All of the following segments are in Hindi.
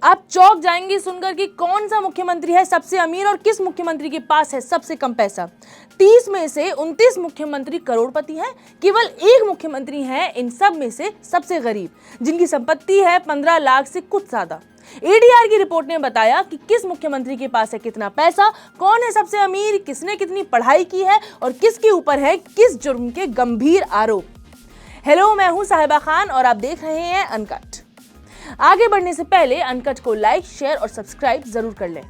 आप चौंक जाएंगे सुनकर कि कौन सा मुख्यमंत्री है सबसे अमीर और किस मुख्यमंत्री के पास है सबसे कम पैसा। 30 में से 29 मुख्यमंत्री करोड़पति हैं, केवल एक मुख्यमंत्री हैं इन सब में से सबसे गरीब, जिनकी संपत्ति है 15 लाख से कुछ ज्यादा। एडीआर की रिपोर्ट ने बताया कि किस मुख्यमंत्री के पास है कितना पैसा, कौन है सबसे अमीर, किसने कितनी पढ़ाई की है और किसके ऊपर है किस जुर्म के गंभीर आरोप। हेलो, मैं हूं साहिबा खान और आप देख रहे हैं अनकट। आगे बढ़ने से पहले अनकट को लाइक, शेयर और सब्सक्राइब जरूर कर लें।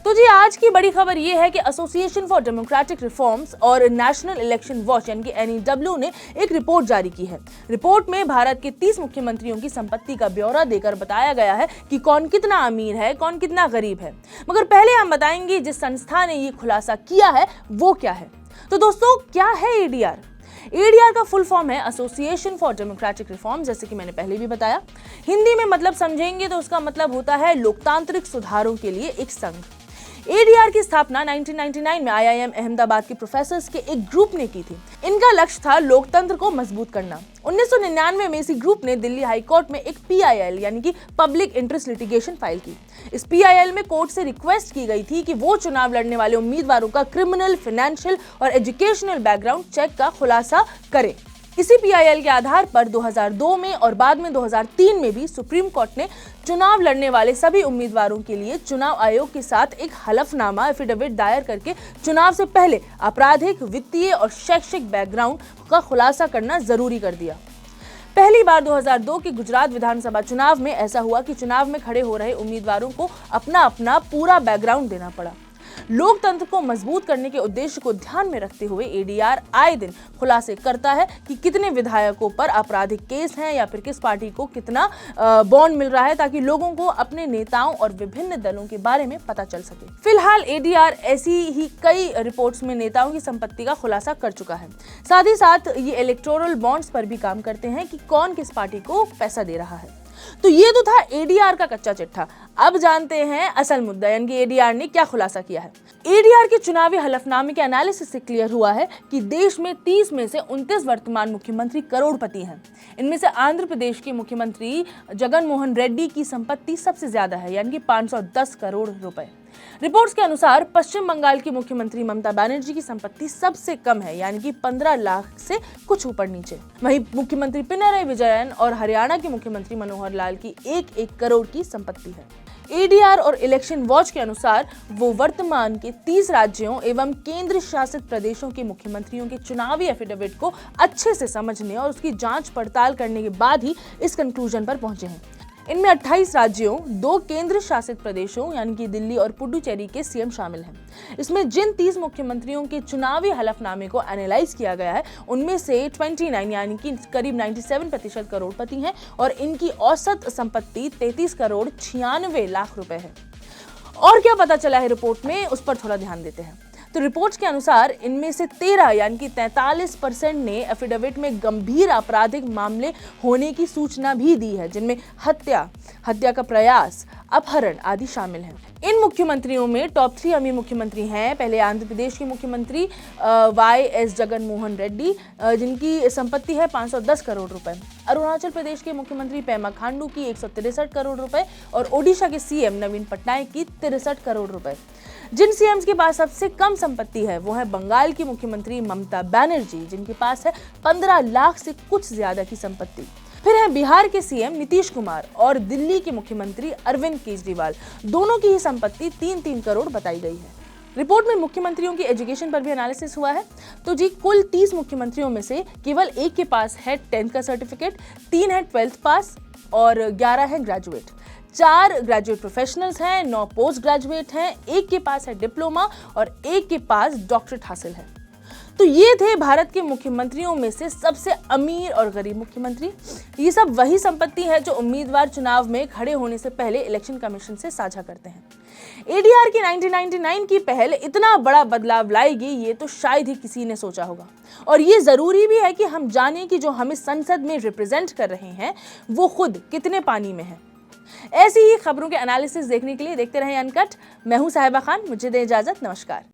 तो जी, आज की बड़ी खबर यह है कि एसोसिएशन फॉर डेमोक्रेटिक रिफॉर्म्स और नेशनल इलेक्शन वॉच यानी कि NEW ने एक रिपोर्ट जारी की है। रिपोर्ट में भारत के 30 मुख्यमंत्रियों की संपत्ति का ब्यौरा देकर बताया गया है कि कौन कितना अमीर है, कौन कितना गरीब है। मगर पहले हम बताएंगे जिस संस्था ने ये खुलासा किया है वो क्या है। तो दोस्तों, क्या है एडीआर? एडीआर का फुल फॉर्म है एसोसिएशन फॉर डेमोक्रेटिक रिफॉर्म, जैसे कि मैंने पहले भी बताया। हिंदी में मतलब समझेंगे तो उसका मतलब होता है लोकतांत्रिक सुधारों के लिए एक संघ। एडीआर की स्थापना 1999 में IIM अहमदाबाद के प्रोफेसर्स के एक ग्रुप ने की थी। इनका लक्ष्य था लोकतंत्र को मजबूत करना। 1999 में इसी ग्रुप ने दिल्ली हाई कोर्ट में एक PIL यानी कि पब्लिक इंटरेस्ट लिटिगेशन फाइल की। इस PIL में कोर्ट से रिक्वेस्ट की गई थी कि वो चुनाव लड़ने वाले उम्मीदवारों का क्रिमिनल, फाइनेंशियल और एजुकेशनल बैकग्राउंड चेक का खुलासा करे। इसी PIL के आधार पर 2002 में और बाद में 2003 में भी सुप्रीम कोर्ट ने चुनाव लड़ने वाले सभी उम्मीदवारों के लिए चुनाव आयोग के साथ एक हलफनामा एफिडेविट दायर करके चुनाव से पहले आपराधिक, वित्तीय और शैक्षिक बैकग्राउंड का खुलासा करना जरूरी कर दिया। पहली बार 2002 के गुजरात विधानसभा चुनाव में ऐसा हुआ कि चुनाव में खड़े हो रहे उम्मीदवारों को अपना अपना पूरा बैकग्राउंड देना पड़ा। लोकतंत्र को मजबूत करने के उद्देश्य को ध्यान में रखते हुए एडीआर आए दिन खुलासे करता है कि कितने विधायकों पर आपराधिक केस हैं या फिर किस पार्टी को कितना बॉन्ड मिल रहा है, ताकि लोगों को अपने नेताओं और विभिन्न दलों के बारे में पता चल सके। फिलहाल एडीआर ऐसी ही कई रिपोर्ट्स में नेताओं की संपत्ति का खुलासा कर चुका है। साथ ही साथ ये इलेक्टोरल बॉन्ड्स पर भी काम करते हैं कि कौन किस पार्टी को पैसा दे रहा है। तो ये तो था एडीआर का कच्चा चिट्ठा। अब जानते हैं असल मुद्दा, यानी कि एडीआर ने क्या खुलासा किया है। एडीआर के चुनावी हलफनामे के एनालिसिस से क्लियर हुआ है कि देश में 30 में से 29 वर्तमान मुख्यमंत्री करोड़पति हैं। इनमें से आंध्र प्रदेश के मुख्यमंत्री जगन मोहन रेड्डी की संपत्ति सबसे ज्यादा है, यानी कि 510 करोड़ रुपए। रिपोर्ट्स के अनुसार पश्चिम बंगाल की मुख्यमंत्री ममता बनर्जी की संपत्ति सबसे कम है, यानी कि 15 लाख से कुछ ऊपर नीचे। वहीं मुख्यमंत्री पिनराई विजयन और हरियाणा के मुख्यमंत्री मनोहर लाल की 1-1 करोड़ की संपत्ति है। एडीआर और इलेक्शन वॉच के अनुसार वो वर्तमान के 30 राज्यों एवं केंद्र शासित प्रदेशों के मुख्यमंत्रियों के चुनावी एफिडेविट को अच्छे से समझने और उसकी जांच पड़ताल करने के बाद ही इस कंक्लूजन पर पहुंचे हैं। इनमें 28 राज्यों, 2 केंद्र शासित प्रदेशों यानी कि दिल्ली और पुडुचेरी के CM शामिल हैं। इसमें जिन 30 मुख्यमंत्रियों के चुनावी हलफनामे को एनालाइज किया गया है, उनमें से 29 यानी कि करीब 97% करोड़पति हैं और इनकी औसत संपत्ति 33 करोड़ 96 लाख रुपए है। और क्या पता चला है रिपोर्ट में, उस पर थोड़ा ध्यान देते हैं। तो रिपोर्ट्स के अनुसार इनमें से 13 यानी कि 43% ने एफिडेविट में गंभीर आपराधिक मामले होने की सूचना भी दी है, जिनमें हत्या का प्रयास, अपहरण आदि शामिल हैं। इन मुख्यमंत्रियों में टॉप 3 अमीर मुख्यमंत्री हैं। पहले आंध्र प्रदेश के मुख्यमंत्री YS जगन मोहन रेड्डी, जिनकी संपत्ति है 510 करोड़ रुपए। अरुणाचल प्रदेश के मुख्यमंत्री पेमा खांडू की 163 करोड़ रुपए और ओडिशा के CM नवीन पटनायक की 63 करोड़ रुपए। जिन CMs के पास सबसे कम संपत्ति है वो है बंगाल की मुख्यमंत्री ममता बनर्जी, जिनके पास है 15 लाख से कुछ ज्यादा की संपत्ति। फिर है बिहार के CM नीतीश कुमार और दिल्ली के मुख्यमंत्री अरविंद केजरीवाल, दोनों की ही संपत्ति 3-3 करोड़ बताई गई है। रिपोर्ट में मुख्यमंत्रियों की एजुकेशन पर भी एनालिसिस हुआ है। तो जी, कुल 30 मुख्यमंत्रियों में से केवल एक के पास है 10th का सर्टिफिकेट, 3 है 12th पास और 11 है ग्रेजुएट। 4 ग्रेजुएट प्रोफेशनल्स हैं, 9 पोस्ट ग्रेजुएट हैं, एक के पास है डिप्लोमा और एक के पास डॉक्टरेट हासिल है। तो ये थे भारत के मुख्यमंत्रियों में से सबसे अमीर और गरीब मुख्यमंत्री। ये सब वही संपत्ति है जो उम्मीदवार चुनाव में खड़े होने से पहले इलेक्शन कमीशन से साझा करते हैं। एडीआर की 1999 की पहल इतना बड़ा बदलाव लाएगी, ये तो शायद ही किसी ने सोचा होगा। और ये जरूरी भी है कि हम जानें कि जो हमें संसद में रिप्रेजेंट कर रहे हैं वो खुद कितने पानी में है। ऐसी ही खबरों के एनालिसिस देखने के लिए देखते रहें अनकट। मैं हूं साहिबा खान, मुझे दें इजाजत, नमस्कार।